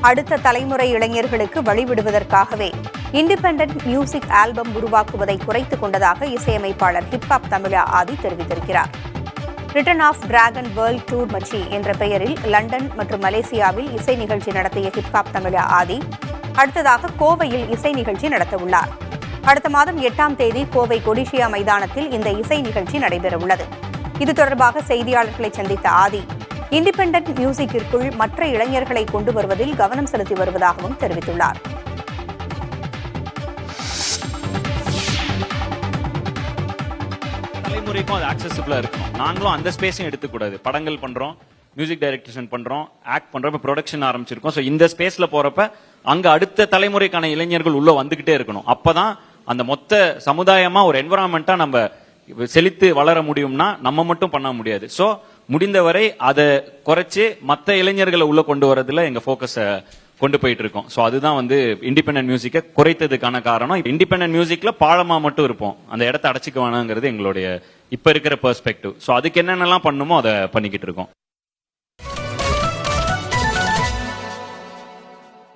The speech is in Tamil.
அடுத்த தலைமுறை இளைஞர்களுக்கு வழிவிடுவதற்காகவே இண்டிபெண்டன்ட் மியூசிக் ஆல்பம் உருவாக்குவதை குறைத்துக் கொண்டதாக இசையமைப்பாளர் ஹிப்ஹாப் தமிழா ஆதி தெரிவித்திருக்கிறார். Return of dragon world tour மச்சி என்ற பெயரில் லண்டன் மற்றும் மலேசியாவில் இசை நிகழ்ச்சி நடத்திய ஹிப்ஹாப் தமிழா ஆதி அடுத்ததாக கோவையில் இசை நிகழ்ச்சி நடத்தவுள்ளார். அடுத்த மாதம் 8ஆம் தேதி கோவை கொடிஷியா மைதானத்தில் இந்த இசை நிகழ்ச்சி நடைபெறவுள்ளது. இது தொடர்பாக செய்தியாளர்களை சந்தித்த ஆதி இண்டிபெண்டன்ட் மியூசிக்கிற்குள் மற்ற இளைஞர்களை கொண்டு வருவதில் கவனம் செலுத்தி வருவதாகவும் தெரிவித்துள்ளார். தலைமுறைக்கும் அது ஆக்சசிபிளா இருக்கும். நாங்களும் அந்த ஸ்பேஸையும் எடுத்துக்கூடாது. படங்கள் பண்றோம், மியூசிக் டைரக்டேஷன் பண்றோம், ஆக்ட் பண்றோம், இப்ப ப்ரொடக்ஷன் ஆரம்பிச்சிருக்கோம். சோ இந்த ஸ்பேஸ்ல போறப்ப அங்க அடுத்த தலைமுறைக்கான இளைஞர்கள் உள்ள வந்துகிட்டே இருக்கணும். அப்பதான் அந்த மொத்த சமுதாயமா ஒரு என்விரான்மெண்டா நம்ம செழித்து வளர முடியும்னா நம்ம மட்டும் பண்ண முடியாது. சோ முடிந்தவரை அதை குறைச்சு மற்ற இளைஞர்களை உள்ள கொண்டு வரதுல எங்க போக்கஸ கொண்டு போயிட்டு இருக்கோம். சோ அதுதான் இண்டிபெண்டன்ட் மியூசிக்கை குறைத்ததுக்கான காரணம். இண்டிபெண்டன்ட் மியூசிக்ல பாழமா மட்டும் இருப்போம், அந்த இடத்தை அடைச்சிக்க வேணாங்கிறது எங்களுடைய இப்ப இருக்கிற பெர்ஸ்பெக்டிவ். சோ அதுக்கு என்னென்னலாம் பண்ணுமோ அதை பண்ணிக்கிட்டு இருக்கோம்.